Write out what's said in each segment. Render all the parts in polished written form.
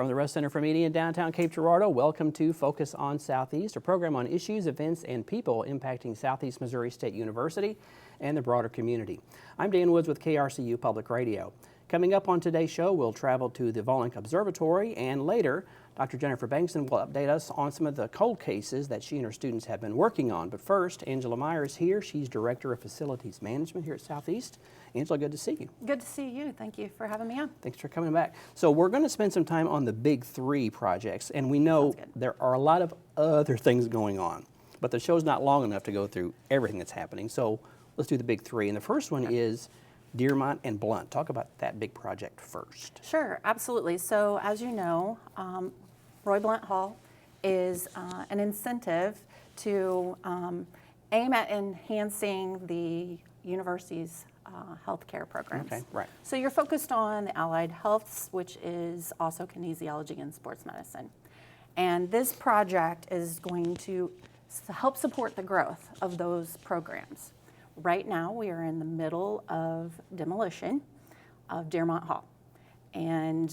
From the Russ Center for Media in downtown Cape Girardeau, welcome to Focus on Southeast, a program on issues, events, and people impacting Southeast Missouri State University and the broader community. I'm Dan Woods with KRCU Public Radio. Coming up on today's show, we'll travel to the Vollink Observatory, and later, Dr. Jennifer Bengtson will update us on some of the cold cases that she and her students have been working on. But first, Angela Meyer is here. She's Director of Facilities Management here at Southeast. Angela, good to see you. Good to see you. Thank you for having me on. Thanks for coming back. So we're going to spend some time on the big three projects, and we know there are a lot of other things going on, but the show's not long enough to go through everything that's happening. So let's do the big three. And the first one is Dearmont and Blunt. Talk about that big project first. Sure, absolutely. So as you know, Roy Blunt Hall is an incentive to aim at enhancing the university's healthcare programs. Okay, right. So you're focused on the allied healths, which is also kinesiology and sports medicine. And this project is going to help support the growth of those programs. Right now, we are in the middle of demolition of Dearmont Hall. And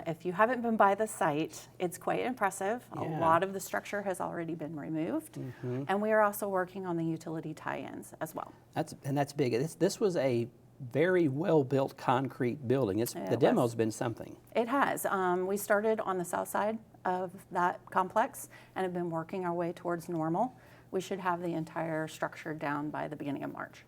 if you haven't been by the site, it's quite impressive. Yeah. A lot of the structure has already been removed. Mm-hmm. And we are also working on the utility tie-ins as well. That's big. This was a very well-built concrete building. The demo's been something. It has. We started on the south side of that complex and have been working our way towards normal. We should have the entire structure down by the beginning of March.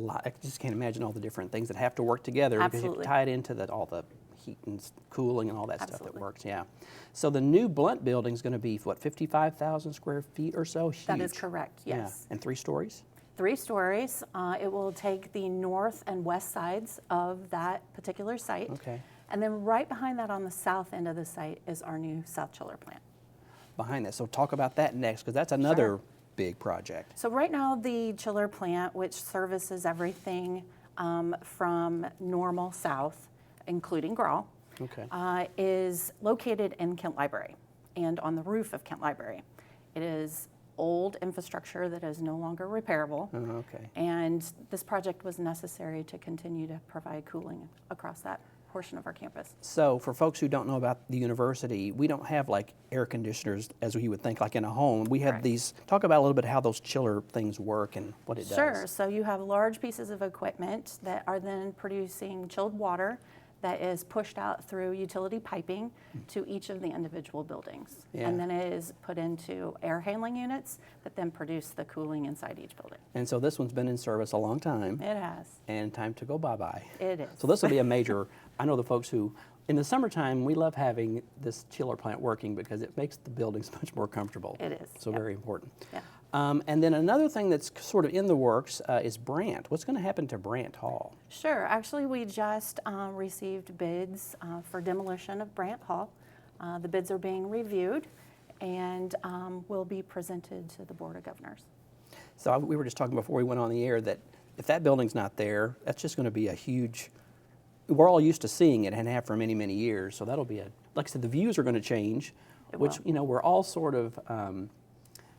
I just can't imagine all the different things that have to work together. Absolutely. Because you have to tie it into all the heat and cooling and all that Absolutely. Stuff that works. Yeah. So the new Blunt building is going to be, what, 55,000 square feet or so? Huge. That is correct, yes. Yeah. And 3 stories? 3 stories. It will take the north and west sides of that particular site. Okay. And then right behind that on the south end of the site is our new South Chiller plant. Behind that. So talk about that next, because that's another big project. So right now the chiller plant, which services everything from normal south, including Grawl, is located in Kent Library and on the roof of Kent Library. It is old infrastructure that is no longer repairable. And this project was necessary to continue to provide cooling across that portion of our campus. So for folks who don't know about the university, we don't have like air conditioners as you would think like in a home. We have these, talk about a little bit how those chiller things work and what it does. Sure, so you have large pieces of equipment that are then producing chilled water that is pushed out through utility piping to each of the individual buildings. Yeah. And then it is put into air handling units that then produce the cooling inside each building. And so this one's been in service a long time. It has. And time to go bye-bye. It is. So this will be a major, I know the folks who, in the summertime, we love having this chiller plant working because it makes the buildings much more comfortable. It is. So very important. Yeah. And then another thing that's sort of in the works is Brant. What's going to happen to Brant Hall? Sure. Actually, we just received bids for demolition of Brant Hall. The bids are being reviewed and will be presented to the Board of Governors. So we were just talking before we went on the air that if that building's not there, that's just going to be a huge, we're all used to seeing it and have for many, many years. So that'll be like I said, the views are going to change, which, you know, we're all sort of,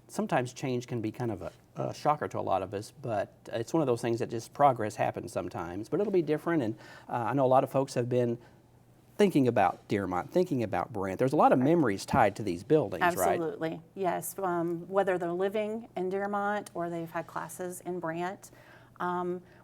sometimes change can be kind of a shocker to a lot of us, but it's one of those things that just progress happens sometimes. But it'll be different, and I know a lot of folks have been thinking about Dearmont, thinking about Brant. There's a lot of memories tied to these buildings, right? Absolutely, yes. Whether they're living in Dearmont or they've had classes in Brant,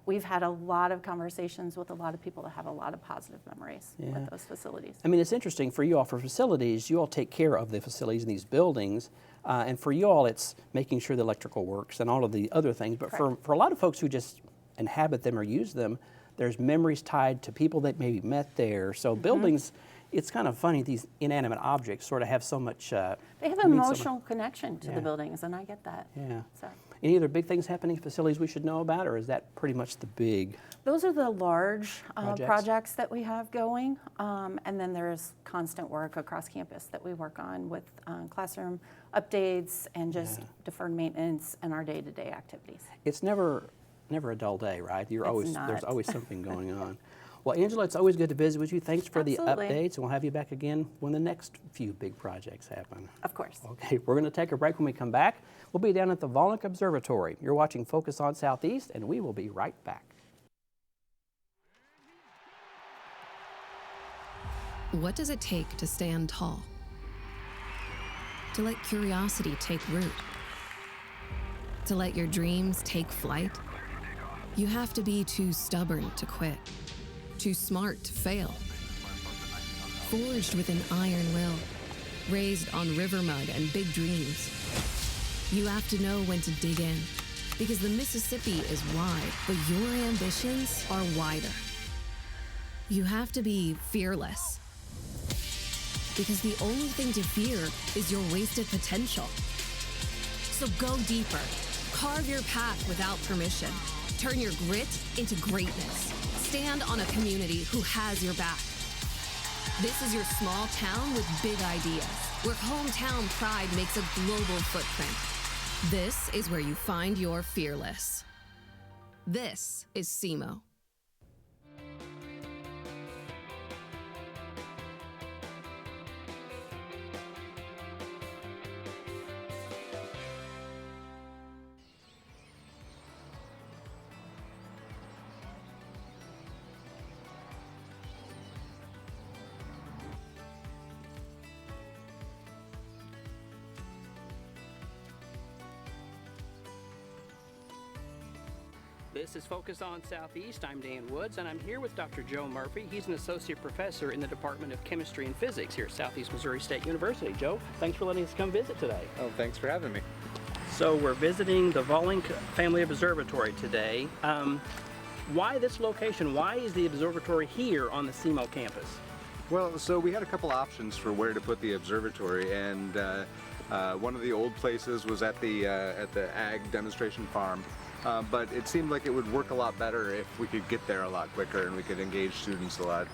we've had a lot of conversations with a lot of people that have a lot of positive memories with those facilities. I mean, it's interesting for you all, for facilities, you all take care of the facilities in these buildings, and for you all, it's making sure the electrical works and all of the other things. But for a lot of folks who just inhabit them or use them, there's memories tied to people that maybe met there. So buildings, it's kind of funny, these inanimate objects sort of have so much... they have an emotional connection to the buildings, and I get that. Yeah. So. Any other big things happening in facilities we should know about, or is that pretty much the big... Those are the large projects that we have going, and then there's constant work across campus that we work on with classroom updates and just deferred maintenance and our day-to-day activities. It's never a dull day, right? There's always something going on. Well, Angela, it's always good to visit with you. Thanks for the updates, and we'll have you back again when the next few big projects happen. Of course. Okay, we're going to take a break. When we come back, we'll be down at the Vollink Observatory. You're watching Focus on Southeast, and we will be right back. What does it take to stand tall? To let curiosity take root? To let your dreams take flight? You have to be too stubborn to quit, too smart to fail, forged with an iron will, raised on river mud and big dreams. You have to know when to dig in, because the Mississippi is wide, but your ambitions are wider. You have to be fearless, because the only thing to fear is your wasted potential. So go deeper, carve your path without permission, turn your grit into greatness. Stand on a community who has your back. This is your small town with big ideas, where hometown pride makes a global footprint. This is where you find your fearless. This is SEMO. This is Focus on Southeast. I'm Dan Woods, and I'm here with Dr. Joe Murphy. He's an associate professor in the Department of Chemistry and Physics here at Southeast Missouri State University. Joe, thanks for letting us come visit today. Oh, thanks for having me. So we're visiting the Vollink Family Observatory today. Why this location? Why is the observatory here on the SEMO campus? Well, so we had a couple options for where to put the observatory, and one of the old places was at the ag demonstration farm. But it seemed like it would work a lot better if we could get there a lot quicker and we could engage students a lot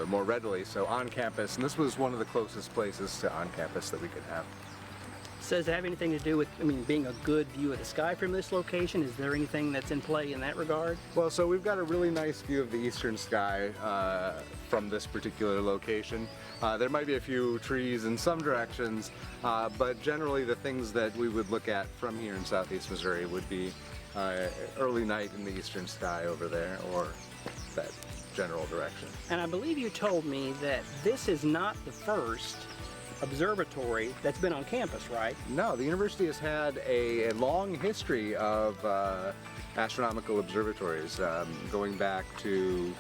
more readily. So on campus, and this was one of the closest places to on campus that we could have. So does it have anything to do with, being a good view of the sky from this location? Is there anything that's in play in that regard? Well, so we've got a really nice view of the eastern sky from this particular location. There might be a few trees in some directions, but generally the things that we would look at from here in Southeast Missouri would be early night in the eastern sky over there, or that general direction. And I believe you told me that this is not the first observatory that's been on campus, right? No, the university has had a long history of astronomical observatories, going back to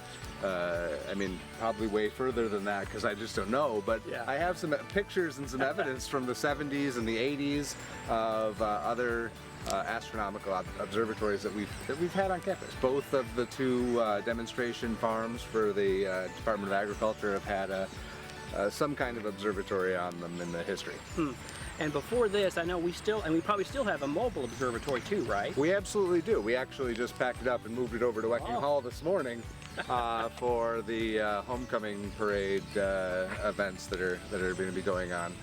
probably way further than that, because I just don't know, but yeah. I have some pictures and some evidence from the 70s and the 80s of other astronomical observatories that we've had on campus. Both of the two demonstration farms for the Department of Agriculture have had some kind of observatory on them in the history. And before this, I know we probably still have a mobile observatory too, right? We absolutely do. We actually just packed it up and moved it over to Wecking Hall this morning for the homecoming parade events that are going to be going on.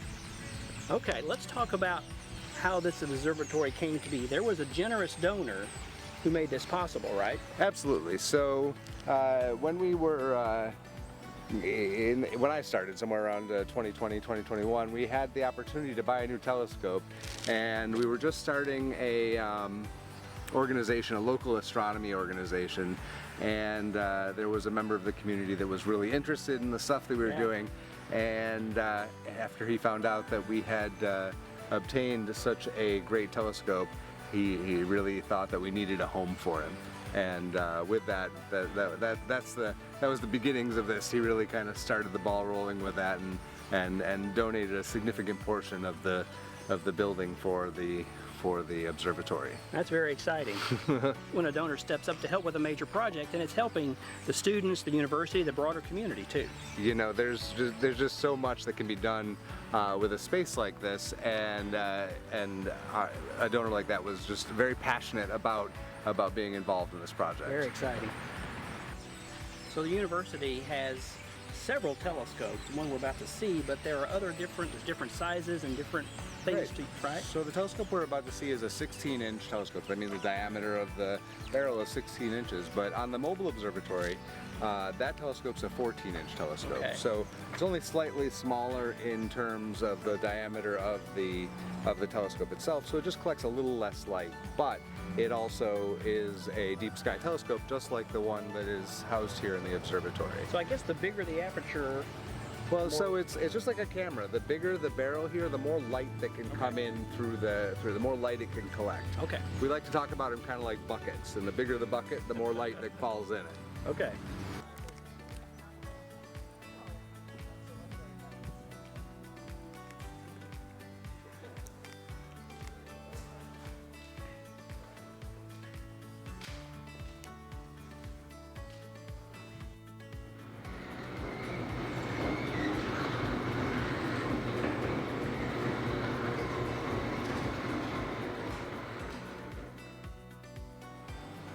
Okay, let's talk about how this observatory came to be. There was a generous donor who made this possible, right? Absolutely. So when we were when I started somewhere around 2020, 2021, we had the opportunity to buy a new telescope, and we were just starting a organization, a local astronomy organization, and there was a member of the community that was really interested in the stuff that we were doing, and after he found out that we had obtained such a great telescope, he really thought that we needed a home for him. And with that was the beginnings of this. He really kind of started the ball rolling with that, and donated a significant portion of the building for the observatory. That's very exciting. When a donor steps up to help with a major project, and it's helping the students, the university, the broader community too. You know, there's just so much that can be done with a space like this, and a donor like that was just very passionate about being involved in this project. Very exciting. So the university has several telescopes, one we're about to see, but there are other different sizes and different things to, right? So the telescope we're about to see is a 16-inch telescope. I mean, the diameter of the barrel is 16 inches, but on the mobile observatory, that telescope's a 14-inch telescope. Okay. So it's only slightly smaller in terms of the diameter of the telescope itself, so it just collects a little less light, but it also is a deep sky telescope, just like the one that is housed here in the observatory. So I guess the bigger the aperture, Well, so it's just like a camera. The bigger the barrel here, the more light that can come in through the more light it can collect. Okay. We like to talk about them kind of like buckets, and the bigger the bucket, the more light that falls in it. Okay.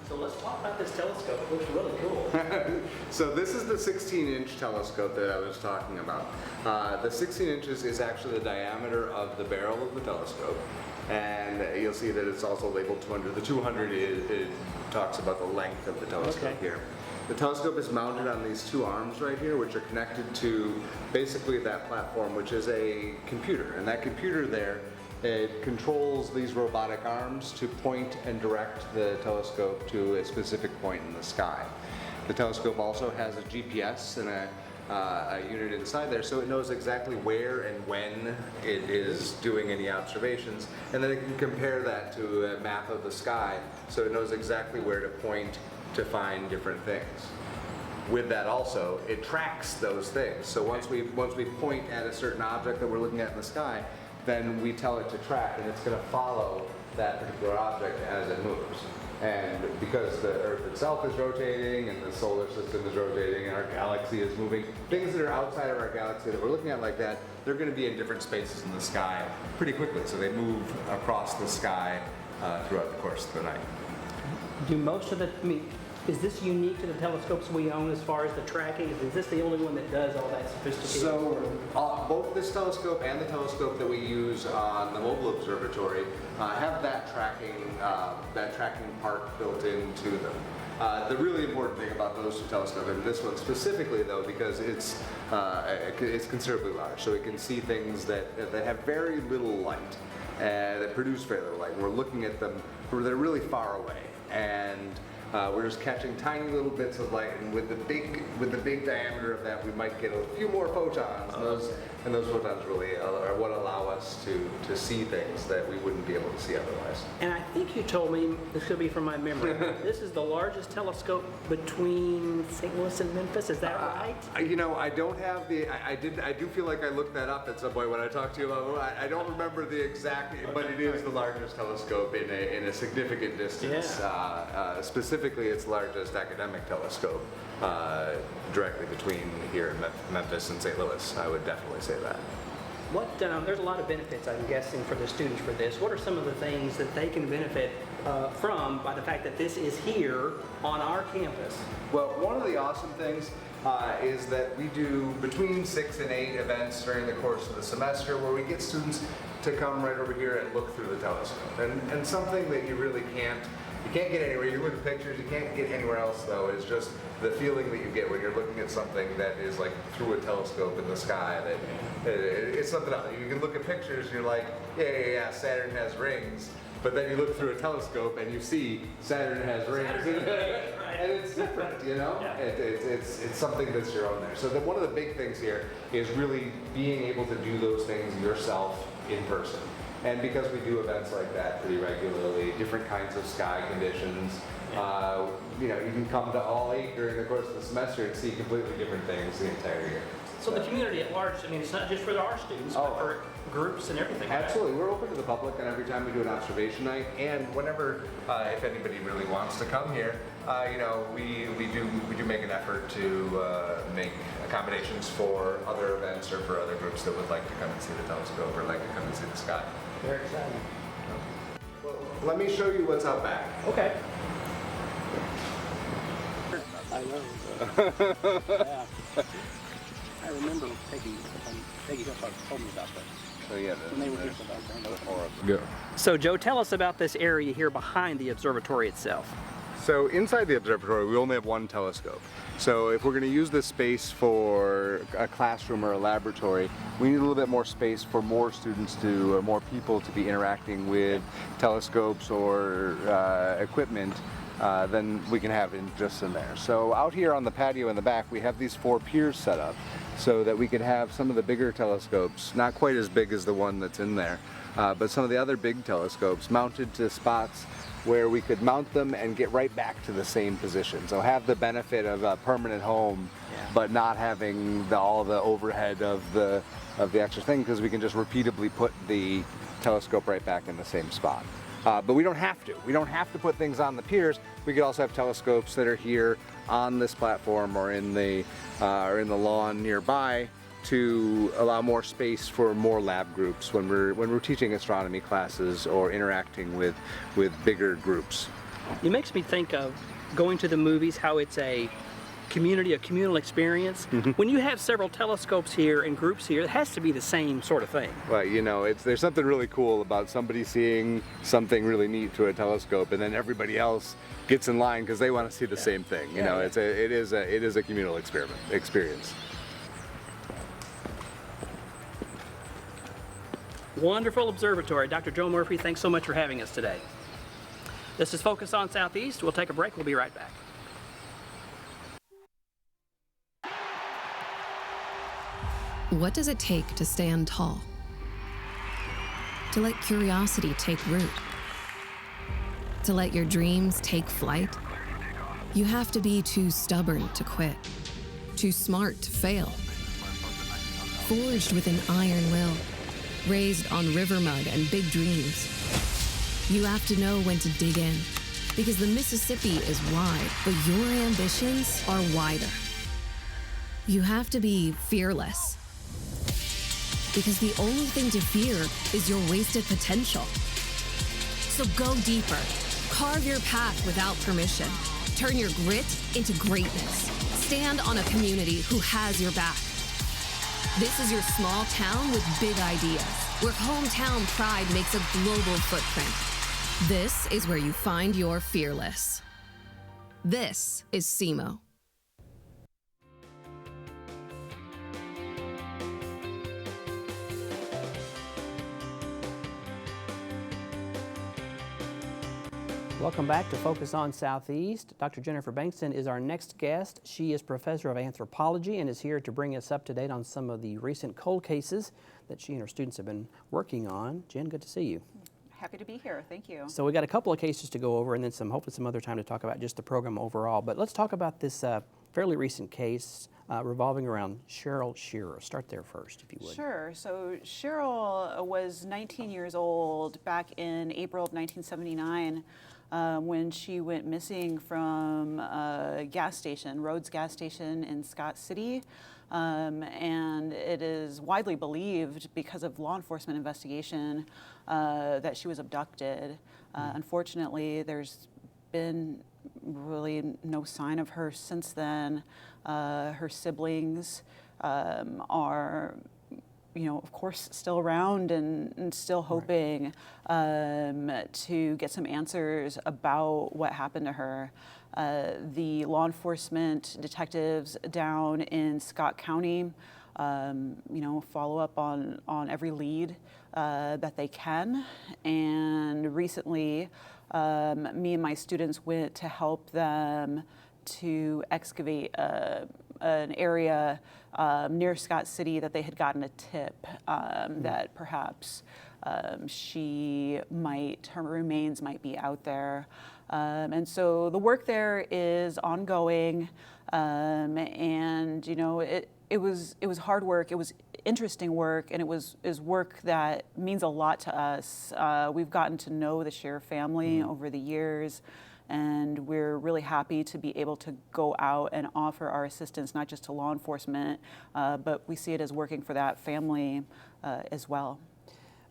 So let's talk about this telescope. It looks really cool. So this is the 16-inch telescope that I was talking about. The 16 inches is actually the diameter of the barrel of the telescope. And you'll see that it's also labeled 200. The 200 it talks about the length of the telescope here. The telescope is mounted on these two arms right here, which are connected to basically that platform, which is a computer. And that computer there, it controls these robotic arms to point and direct the telescope to a specific point in the sky. The telescope also has a GPS and a unit inside there, so it knows exactly where and when it is doing any observations, and then it can compare that to a map of the sky, so it knows exactly where to point to find different things. With that also, it tracks those things. So once we point at a certain object that we're looking at in the sky, then we tell it to track, and it's going to follow that particular object as it moves. And because the Earth itself is rotating, and the solar system is rotating, and our galaxy is moving, things that are outside of our galaxy that we're looking at like that, they're going to be in different spaces in the sky pretty quickly. So they move across the sky throughout the course of the night. Do most of the, is this unique to the telescopes we own as far as the tracking? Is this the only one that does all that sophisticated? So both this telescope and the telescope that we use on the Mobile Observatory have that tracking part built into them. The really important thing about those two telescopes, and this one specifically though, because it's considerably large, so it can see things that have very little light, that produce very little light. And we're looking at them, they're really far away, and we're just catching tiny little bits of light, and with the big diameter of that, we might get a few more photons. And those photons really are what allow us to see things that we wouldn't be able to see otherwise. And I think you told me, this could be from my memory, this is the largest telescope between St. Louis and Memphis. Is that right? You know, I don't have the. I do feel like I looked that up at some point when I talked to you about. I don't remember the exact, but it is the largest telescope in a significant distance. Yeah. Specifically, its largest academic telescope, directly between here in Memphis and St. Louis. I would definitely say that. What, there's a lot of benefits, I'm guessing, for the students for this. What are some of the things that they can benefit from by the fact that this is here on our campus? Well, one of the awesome things is that we do between 6 and 8 events during the course of the semester where we get students to come right over here and look through the telescope. And something that you really can't get anywhere. You look at pictures, you can't get anywhere else though, is just the feeling that you get when you're looking at something that is like through a telescope in the sky. That it's something else. You can look at pictures and you're like, yeah, Saturn has rings. But then you look through a telescope and you see Saturn has rings, and it's different, you know? Yeah. It's something that's your own there. So one of the big things here is really being able to do those things yourself in person. And because we do events like that pretty regularly, different kinds of sky conditions, you know, you can come to all 8 during the course of the semester and see completely different things the entire year. So the community at large, I mean, it's not just for our students, but for groups and everything. Absolutely, we're open to the public, and every time we do an observation night, and whenever, if anybody really wants to come here, you know, we do make an effort to make accommodations for other events or for other groups that would like to come and see the telescope or like to come and see the sky. Very exciting. Well, let me show you what's out back. Okay. I know. Yeah. I remember Peggy told me about that. So yeah, When they were just about Go. So Joe, tell us about this area here behind the observatory itself. So inside the observatory, we only have one telescope. So if we're going to use this space for a classroom or a laboratory, we need a little bit more space for more students to, or more people to be interacting with telescopes or equipment than we can have just in there. So out here on the patio in the back, we have these 4 piers set up. so that we could have some of the bigger telescopes, not quite as big as the one that's in there, but some of the other big telescopes mounted to spots where we could mount them and get right back to the same position. So have the benefit of a permanent home, but not having all the overhead of the extra thing, because we can just repeatedly put the telescope right back in the same spot. But we don't have to. We don't have to put things on the piers. We could also have telescopes that are here on this platform or in the lawn nearby to allow more space for more lab groups when we're teaching astronomy classes or interacting with bigger groups. It makes me think of going to the movies, how it's a communal experience. When you have several telescopes here and groups here, it has to be the same sort of thing. Well, you know, there's something really cool about somebody seeing something really neat through a telescope, and then everybody else gets in line because they want to see the same thing. You know, it is a communal experience. Wonderful observatory. Dr. Joe Murphy, thanks so much for having us today. This is Focus on Southeast. We'll take a break. We'll be right back. What does it take to stand tall? To let curiosity take root? To let your dreams take flight? You have to be too stubborn to quit, too smart to fail, forged with an iron will, raised on river mud and big dreams. You have to know when to dig in, because the Mississippi is wide, but your ambitions are wider. You have to be fearless, because the only thing to fear is your wasted potential. So go deeper, carve your path without permission, turn your grit into greatness. Stand on a community who has your back. This is your small town with big ideas, where hometown pride makes a global footprint. This is where you find your fearless. This is SEMO. Welcome back to Focus on Southeast. Dr. Jennifer Bengtson is our next guest. She is professor of anthropology and is here to bring us up to date on some of the recent cold cases that she and her students have been working on. Jen, good to see you. Happy to be here. Thank you. So we got a couple of cases to go over, and then hopefully some other time to talk about just the program overall. But let's talk about this fairly recent case revolving around Cheryl Shearer. Start there first, if you would. Sure. So Cheryl was 19 years old back in April of 1979 when she went missing from a gas station, Rhodes gas station in Scott City. And it is widely believed, because of law enforcement investigation, that she was abducted. Unfortunately, there's been really no sign of her since then. Her siblings are, of course, still around and still hoping to get some answers about what happened to her. The law enforcement detectives down in Scott County, follow up on every lead that they can. And recently, me and my students went to help them to excavate an area near Scott City that they had gotten a tip that perhaps her remains might be out there. And so the work there is ongoing, and it was hard work. It was interesting work, and is work that means a lot to us. We've gotten to know the Shearer family over the years, and we're really happy to be able to go out and offer our assistance not just to law enforcement, but we see it as working for that family as well.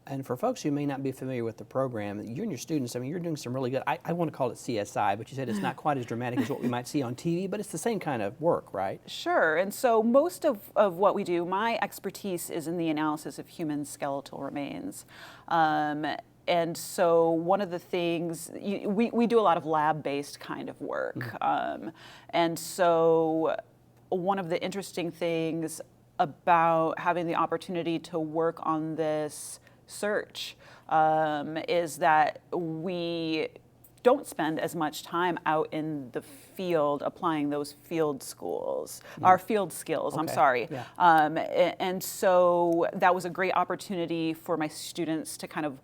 And for folks who may not be familiar with the program, you and your students, you're doing some really good, I want to call it CSI, but you said it's not quite as dramatic as what we might see on TV, but it's the same kind of work, right? Sure, and so most of what we do, my expertise is in the analysis of human skeletal remains. And so one of the things, we do a lot of lab-based kind of work. And so one of the interesting things about having the opportunity to work on this search is that we don't spend as much time out in the field applying those field skills, I'm Okay. sorry. Yeah. And so that was a great opportunity for my students to kind of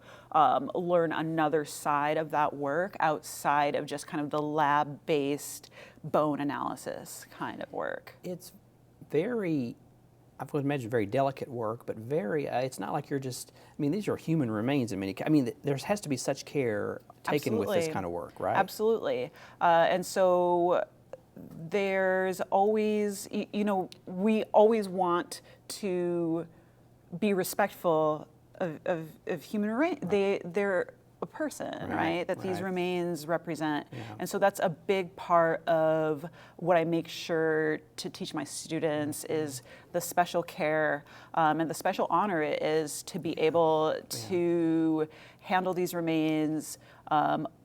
learn another side of that work outside of just kind of the lab-based bone analysis kind of work. It's very, I would imagine, very delicate work, but very, it's not like you're just, I mean, these are human remains in many, I mean, there has to be such care taken with this Absolutely. kind of work, right? Absolutely. And so there's always, we always want to be respectful of human remains. They're a person, right? That these right. remains represent. Yeah. And so that's a big part of what I make sure to teach my students is the special care and the special honor it is to be able to handle these remains,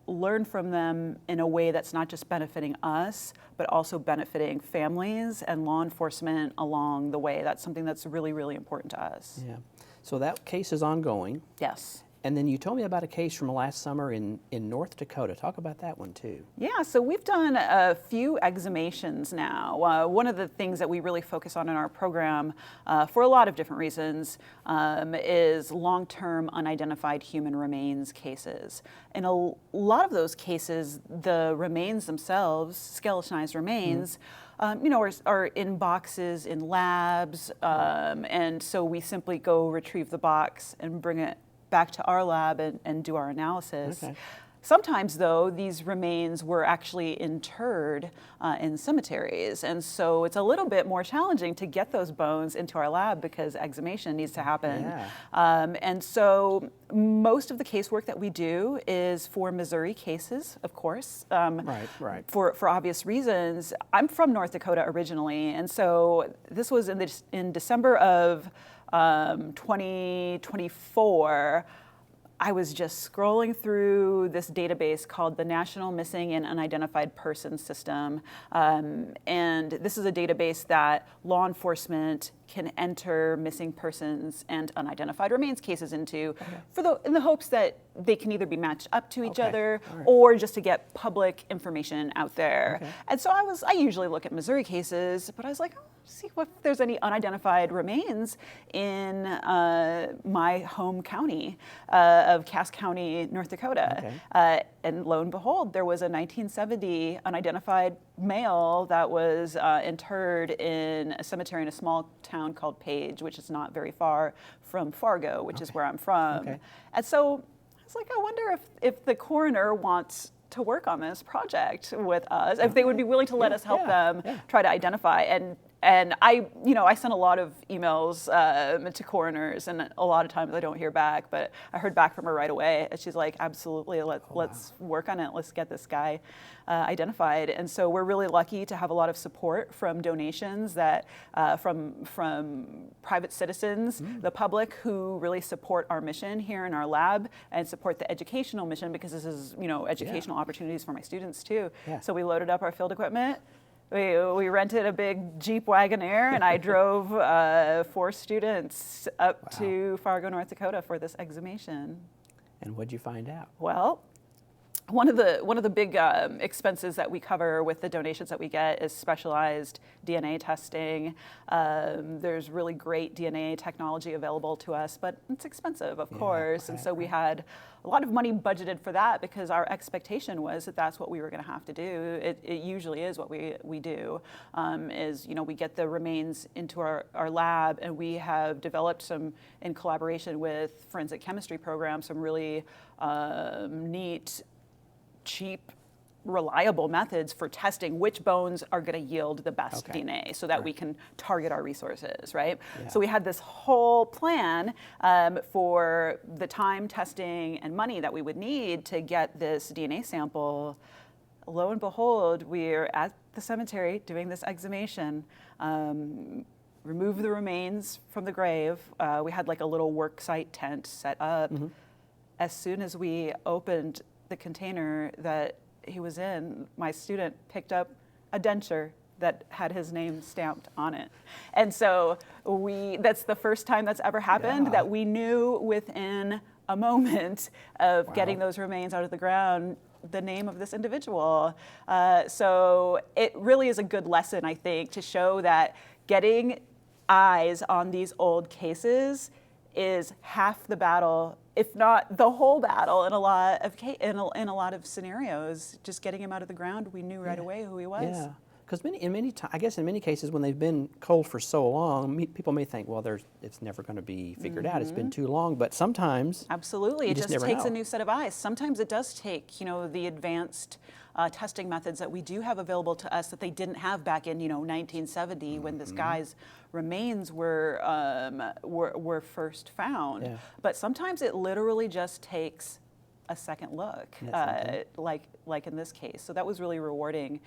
learn from them in a way that's not just benefiting us, but also benefiting families and law enforcement along the way. That's something that's really, really important to us. Yeah. So that case is ongoing. Yes. And then you told me about a case from last summer in North Dakota. Talk about that one too. Yeah, so we've done a few exhumations now. One of the things that we really focus on in our program for a lot of different reasons is long-term unidentified human remains cases. In a lot of those cases, the remains themselves, skeletonized remains, are in boxes in labs, and so we simply go retrieve the box and bring it back to our lab and do our analysis. Okay. Sometimes, though, these remains were actually interred in cemeteries, and so it's a little bit more challenging to get those bones into our lab because exhumation needs to happen. Yeah. And so most of the casework that we do is for Missouri cases, of course, Right. for obvious reasons. I'm from North Dakota originally, and so this was in December of 2024, I was just scrolling through this database called the National Missing and Unidentified Persons System. And this is a database that law enforcement can enter missing persons and unidentified remains cases into in the hopes that they can either be matched up to each other or just to get public information out there. And so I usually look at Missouri cases, but I was like, see if there's any unidentified remains in my home county of Cass County, North Dakota. And lo and behold, there was a 1970 unidentified male that was interred in a cemetery in a small town called Page, which is not very far from Fargo, which is where I'm from. And so I was like, I wonder if the coroner wants to work on this project with us, if they would be willing to let us help them try to identify. And I sent a lot of emails to coroners, and a lot of times I don't hear back, but I heard back from her right away. And she's like, absolutely, let's work on it. Let's get this guy identified. And so we're really lucky to have a lot of support from donations that from private citizens, the public, who really support our mission here in our lab and support the educational mission, because this is educational opportunities for my students too. So we loaded up our field equipment. We rented a big Jeep Wagoneer, and I drove 4 students up to Fargo, North Dakota for this exhumation. And what'd you find out? Well, one of the big expenses that we cover with the donations that we get is specialized DNA testing. There's really great DNA technology available to us, but it's expensive, of course. And so we had a lot of money budgeted for that because our expectation was that that's what we were going to have to do. It usually is what we do, we get the remains into our lab, and we have developed some, in collaboration with forensic chemistry programs, some really neat, cheap, reliable methods for testing which bones are going to yield the best DNA so that we can target our resources, right? So we had this whole plan for the time, testing, and money that we would need to get this DNA sample. Lo and behold, we're at the cemetery doing this exhumation, remove the remains from the grave. We had like a little work site tent set up. As soon as we opened the container that he was in, my student picked up a denture that had his name stamped on it. And so that's the first time that's ever happened, that we knew within a moment of getting those remains out of the ground, the name of this individual. So it really is a good lesson, I think, to show that getting eyes on these old cases is half the battle, if not the whole battle in a lot of in a lot of scenarios. Just getting him out of the ground, we knew right away who he was. Yeah, because I guess in many cases when they've been cold for so long, people may think, well, it's never going to be figured out. It's been too long, but sometimes absolutely, it just never takes know. a new set of eyes. Sometimes it does take, the advanced testing methods that we do have available to us that they didn't have back in 1970 when this guy's remains were first found. Yeah. But sometimes it literally just takes a second look, like in this case. So that was really rewarding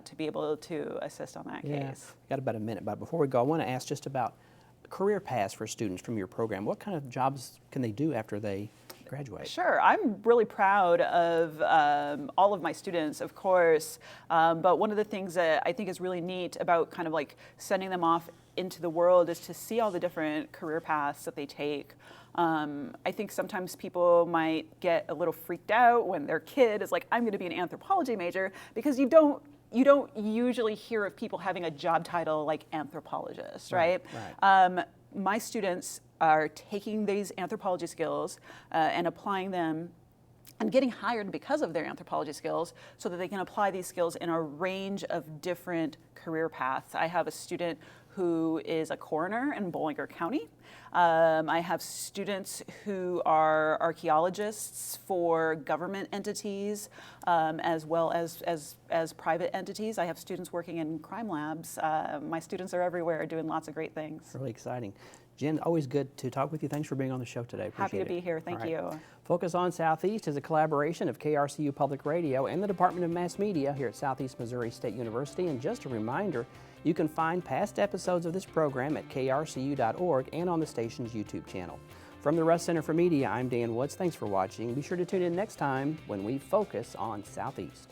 to be able to assist on that case. Got about a minute, but before we go, I want to ask just about career paths for students from your program. What kind of jobs can they do after they graduate? Sure, I'm really proud of all of my students, of course, but one of the things that I think is really neat about kind of like sending them off into the world is to see all the different career paths that they take. I think sometimes people might get a little freaked out when their kid is like, I'm going to be an anthropology major, because you don't usually hear of people having a job title like anthropologist, right? My students are taking these anthropology skills and applying them and getting hired because of their anthropology skills so that they can apply these skills in a range of different career paths. I have a student who is a coroner in Vollink County. I have students who are archaeologists for government entities as well as private entities. I have students working in crime labs. My students are everywhere doing lots of great things. Really exciting. Jen, always good to talk with you. Thanks for being on the show today. Appreciate Happy to be here. Thank you. Focus on Southeast is a collaboration of KRCU Public Radio and the Department of Mass Media here at Southeast Missouri State University. And just a reminder, you can find past episodes of this program at krcu.org and on the station's YouTube channel. From the Russ Center for Media, I'm Dan Woods. Thanks for watching. Be sure to tune in next time when we focus on Southeast.